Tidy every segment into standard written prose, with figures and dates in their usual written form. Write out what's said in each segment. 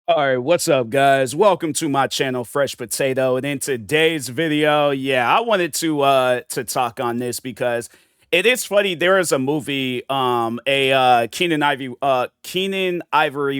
All right, what's up, guys? Welcome to my channel, Fresh Potato. And in today's video, yeah, I wanted to talk on this because it is funny. There is a movie, Keenan Ivory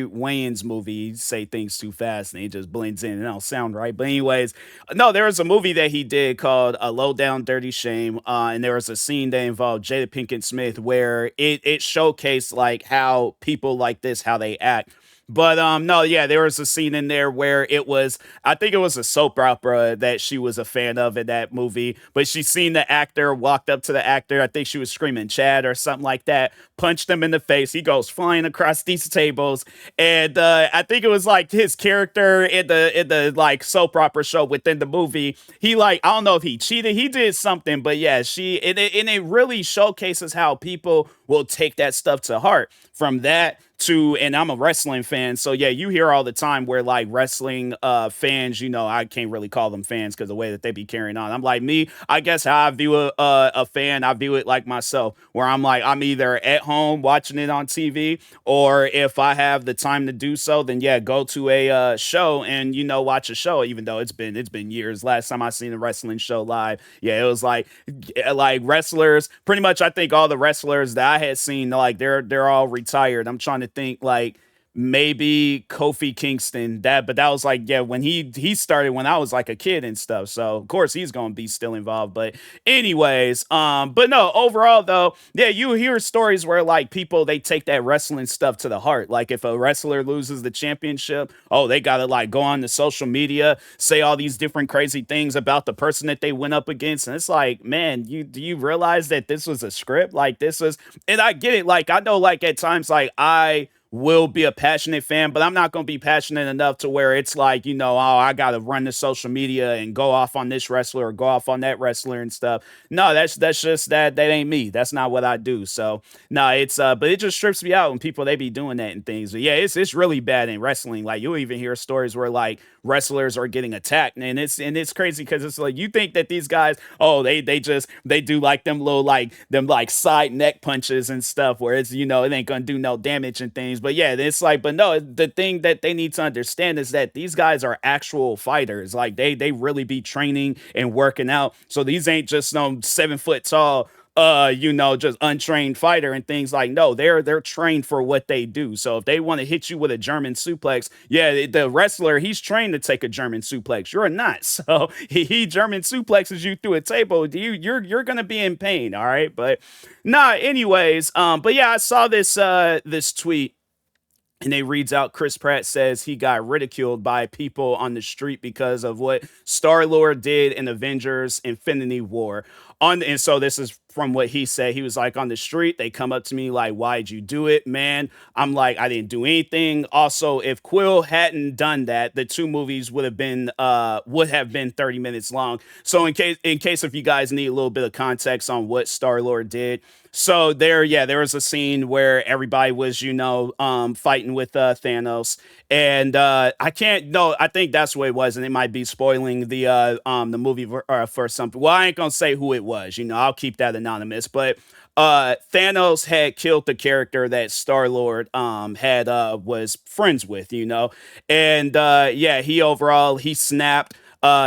Wayans movie. You say things too fast and it just blends in and don't sound right. But anyways, no, there was a movie that he did called A Low Down Dirty Shame, and there was a scene that involved Jada Pinkett Smith where it showcased like how people like this, how they act. But no, yeah, there was a scene in there where it was, I think it was a soap opera that she was a fan of in that movie, but she seen the actor, walked up to the actor, I think she was screaming Chad or something like that, punched him in the face. He goes flying across these tables. And I think it was like his character in the like soap opera show within the movie. He like, I don't know if he cheated, he did something, but yeah, and it really showcases how people will take that stuff to heart from that to, and I'm a wrestling fan, so yeah, you hear all the time where like wrestling fans, I can't really call them fans because the way that they be carrying on. I'm like, me, I guess how I view a fan, I view it like myself, where I'm like, I'm either at home watching it on TV, or if I have the time to do so, then yeah, go to a show and watch a show. Even though it's been years. Last time I seen a wrestling show live, yeah, it was like wrestlers. Pretty much, I think all the wrestlers that I had seen, like they're all retired. I'm trying to think like maybe Kofi Kingston, but that was like, yeah, when he started when I was like a kid and stuff. So of course he's gonna be still involved. But anyways, but no, overall though, yeah, you hear stories where like people they take that wrestling stuff to the heart. Like if a wrestler loses the championship, oh, they gotta like go on to social media, say all these different crazy things about the person that they went up against. And it's like, man, do you realize that this was a script? Like this was, and I get it, like I know like at times like I will be a passionate fan, but I'm not going to be passionate enough to where it's like, oh, I got to run the social media and go off on this wrestler or go off on that wrestler and stuff. No, that's just that ain't me. That's not what I do. So, no, it's but it just trips me out when people they be doing that and things. But yeah, it's really bad in wrestling. Like you'll even hear stories where like wrestlers are getting attacked, and it's crazy because it's like you think that these guys, oh, they do like them like side neck punches and stuff where it's it ain't gonna do no damage and things. But yeah, it's like, but no, the thing that they need to understand is that these guys are actual fighters. Like they really be training and working out. So these ain't just no 7 foot tall just untrained fighter and things. Like no, they're trained for what they do. So if they want to hit you with a German suplex, yeah, the wrestler, he's trained to take a German suplex. You're not. So he German suplexes you through a table, you're gonna be in pain, all right? But nah, anyways, but yeah, I saw this tweet, and it reads out, Chris Pratt says he got ridiculed by people on the street because of what Star-Lord did in Avengers Infinity War. And so this is from what he said. He was like, on the street, they come up to me like, why'd you do it, man? I'm like, I didn't do anything. Also, if Quill hadn't done that, the two movies would have been 30 minutes long. So in case if you guys need a little bit of context on what Star-Lord did, so there was a scene where everybody was, fighting with Thanos, and I can't. No, I think that's what it was, and it might be spoiling the movie for something. Well, I ain't gonna say who it was. I'll keep that anonymous. But Thanos had killed the character that Star Lord had was friends with, and yeah, he snapped,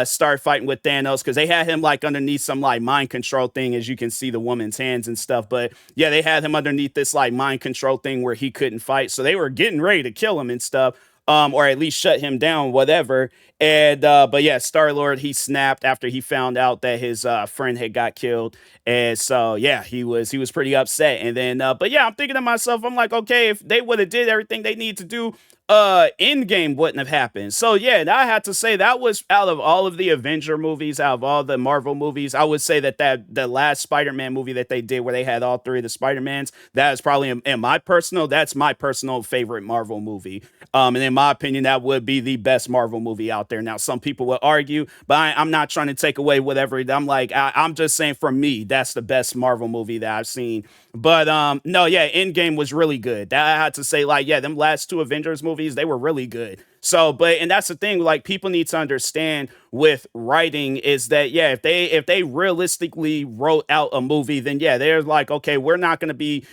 start fighting with Thanos because they had him like underneath some like mind control thing, as you can see the woman's hands and stuff. But yeah, they had him underneath this like mind control thing where he couldn't fight. So they were getting ready to kill him and stuff. Or at least shut him down, whatever. And but yeah, Star Lord he snapped after he found out that his friend had got killed, and so yeah, he was pretty upset. And then, but yeah, I'm thinking to myself, I'm like, okay, if they would have did everything they need to do, Endgame wouldn't have happened. So yeah, I had to say that was out of all of the Avenger movies, out of all the Marvel movies, I would say that the last Spider-Man movie that they did where they had all three of the Spider-Mans, that is probably that's my personal favorite Marvel movie. And in my opinion, that would be the best Marvel movie out there. Now, some people will argue, but I'm not trying to take away whatever. I'm like, I'm just saying for me, that's the best Marvel movie that I've seen. But no, yeah, Endgame was really good. That I had to say, like, yeah, them last two Avengers movies, they were really good. So, but and that's the thing, like people need to understand with writing is that yeah, if they realistically wrote out a movie, then yeah, they're like, okay, we're not gonna be,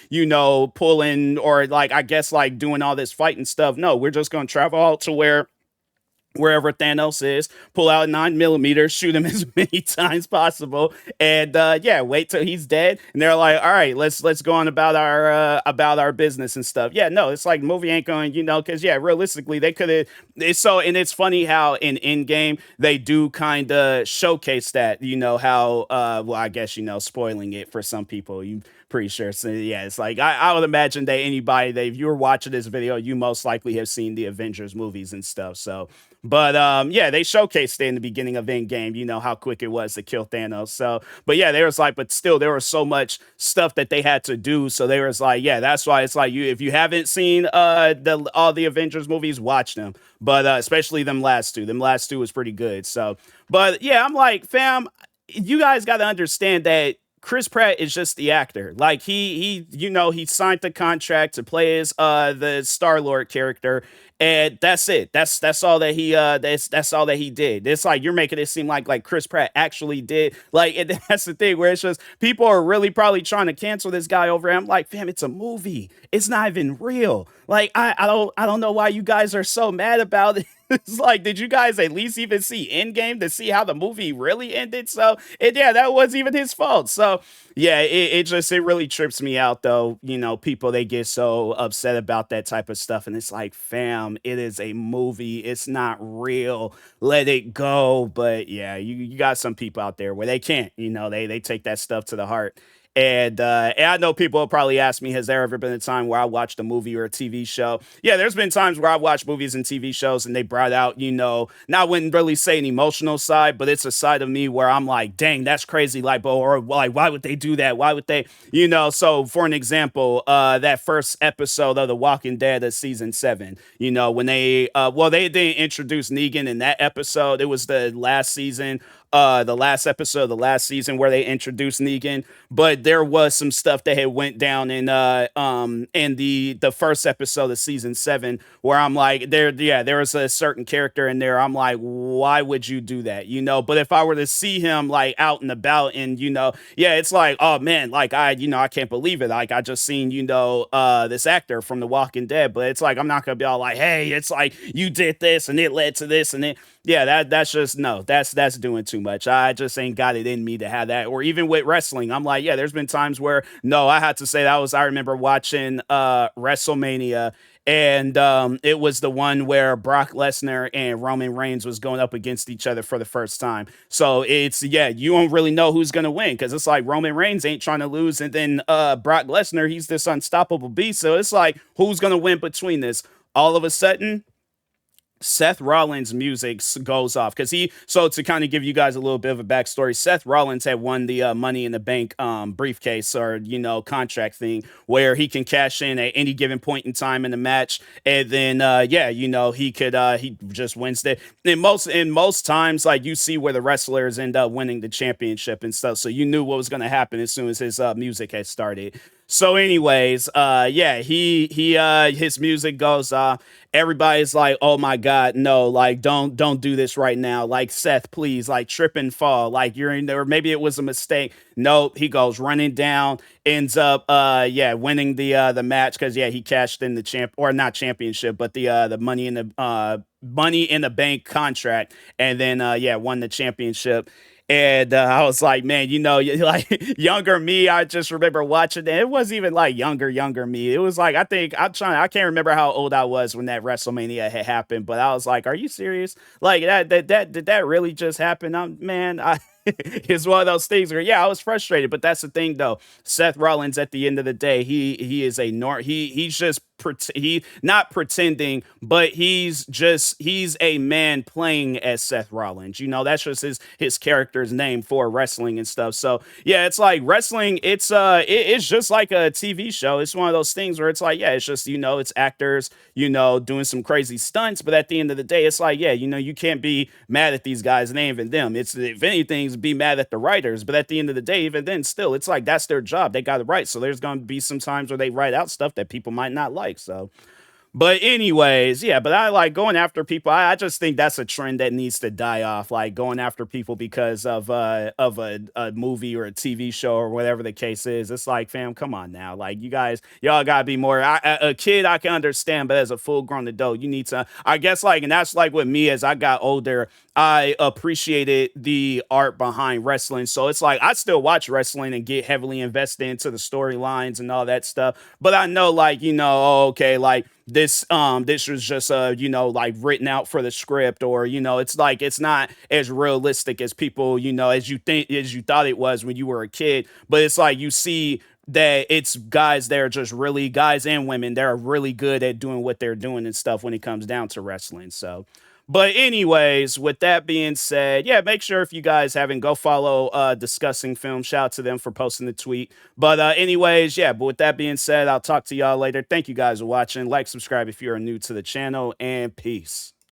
pulling or like I guess like doing all this fighting stuff. No, we're just gonna travel out to wherever Thanos is, pull out 9 millimeters, shoot him as many times possible, and yeah, wait till he's dead. And they're like, all right, let's go on about our business and stuff. Yeah, no, it's like movie ain't going, because yeah, realistically they could have. It's so and it's funny how in Endgame they do kind of showcase that, how well I guess spoiling it for some people. You pretty sure. So yeah, it's like I would imagine that anybody that if you were watching this video, you most likely have seen the Avengers movies and stuff. So but yeah, they showcased it in the beginning of Endgame, how quick it was to kill Thanos. So, but yeah, there was like, but still, there was so much stuff that they had to do. So they was like, yeah, that's why it's like you if you haven't seen the all the Avengers movies, watch them. But especially them last two. Them last two was pretty good. So, but yeah, I'm like, fam, you guys got to understand that Chris Pratt is just the actor. Like he signed the contract to play as the Star-Lord character, and that's it. That's all that he that's all that he did. It's like you're making it seem like Chris Pratt actually did. Like and that's the thing where it's just people are really probably trying to cancel this guy over. I'm like, fam, it's a movie. It's not even real. Like I don't know why you guys are so mad about it. It's like, did you guys at least even see Endgame to see how the movie really ended? So, and yeah, that wasn't even his fault. So, yeah, it really trips me out though. People they get so upset about that type of stuff, and it's like, fam, it is a movie. It's not real. Let it go. But yeah, you got some people out there where they can't. They take that stuff to the heart. And I know people will probably ask me, has there ever been a time where I watched a movie or a TV show? Yeah, there's been times where I've watched movies and TV shows and they brought out, now I wouldn't really say an emotional side, but it's a side of me where I'm like, dang, that's crazy. Like, or like, why would they do that? Why would they, So for an example, that first episode of The Walking Dead of season 7, when they didn't introduce Negan in that episode. It was the last episode of the last season where they introduced Negan, but there was some stuff that had went down in the first episode of season 7 where I'm like there was a certain character in there I'm like, why would you do that, but if I were to see him like out and about and yeah, it's like, oh man, like I can't believe it, like I just seen this actor from The Walking Dead, but it's like I'm not gonna be all like, hey, it's like you did this and it led to this and it yeah, that's just no, that's doing too much. I just ain't got it in me to have that. Or even with wrestling, I'm like, yeah, there's been times where no, I had to say that was I remember watching WrestleMania, and it was the one where Brock Lesnar and Roman Reigns was going up against each other for the first time. So it's yeah, you don't really know who's gonna win because it's like Roman Reigns ain't trying to lose, and then Brock Lesnar, he's this unstoppable beast. So it's like who's gonna win between this? All of a sudden, Seth Rollins' music goes off because so to kind of give you guys a little bit of a backstory, Seth Rollins had won the Money in the Bank briefcase or contract thing where he can cash in at any given point in time in the match, and then yeah, he just wins that. In most times, like you see where the wrestlers end up winning the championship and stuff, so you knew what was going to happen as soon as his music had started. So, anyways, yeah, his music goes off. Everybody's like, "Oh my God, no! Like, don't do this right now! Like, Seth, please, like, trip and fall. Like, you're in there. Maybe it was a mistake. Nope." He goes running down, ends up, yeah, winning the match because yeah, he cashed in the champ or not championship, but the Money in the Bank contract, and then yeah, won the championship. And I was like, man, like younger me, I just remember watching it. It wasn't even like younger me. It was like, I can't remember how old I was when that WrestleMania had happened, but I was like, are you serious? Like did that really just happen? Man, it's one of those things where yeah, I was frustrated, but that's the thing though. Seth Rollins at the end of the day, he is he's just he not pretending, but he's a man playing as Seth Rollins. That's just his character's name for wrestling and stuff. So yeah, it's like wrestling. It's just like a TV show. It's one of those things where it's like yeah, it's just it's actors doing some crazy stunts, but at the end of the day, it's like yeah, you can't be mad at these guys. It ain't even them. It's if anything, be mad at the writers. But at the end of the day, even then, still, it's like that's their job. They got it right. So there's going to be some times where they write out stuff that people might not like. So, But anyways, yeah, but I like going after people. I just think that's a trend that needs to die off. Like going after people because of a movie or a TV show or whatever the case is. It's like, fam, come on now. Like you guys, y'all gotta be more. A kid I can understand, but as a full grown adult, you need to. I guess like, and that's like with me as I got older. I appreciated the art behind wrestling. So it's like I still watch wrestling and get heavily invested into the storylines and all that stuff. But I know like, oh, okay, like this was just like written out for the script, or it's like it's not as realistic as people, as you thought it was when you were a kid. But it's like you see that it's guys that are just really guys and women that are really good at doing what they're doing and stuff when it comes down to wrestling. So but anyways, with that being said, yeah, make sure if you guys haven't, go follow Discussing Film. Shout out to them for posting the tweet. But anyways, yeah, but with that being said, I'll talk to y'all later. Thank you guys for watching. Like, subscribe if you're new to the channel, and peace.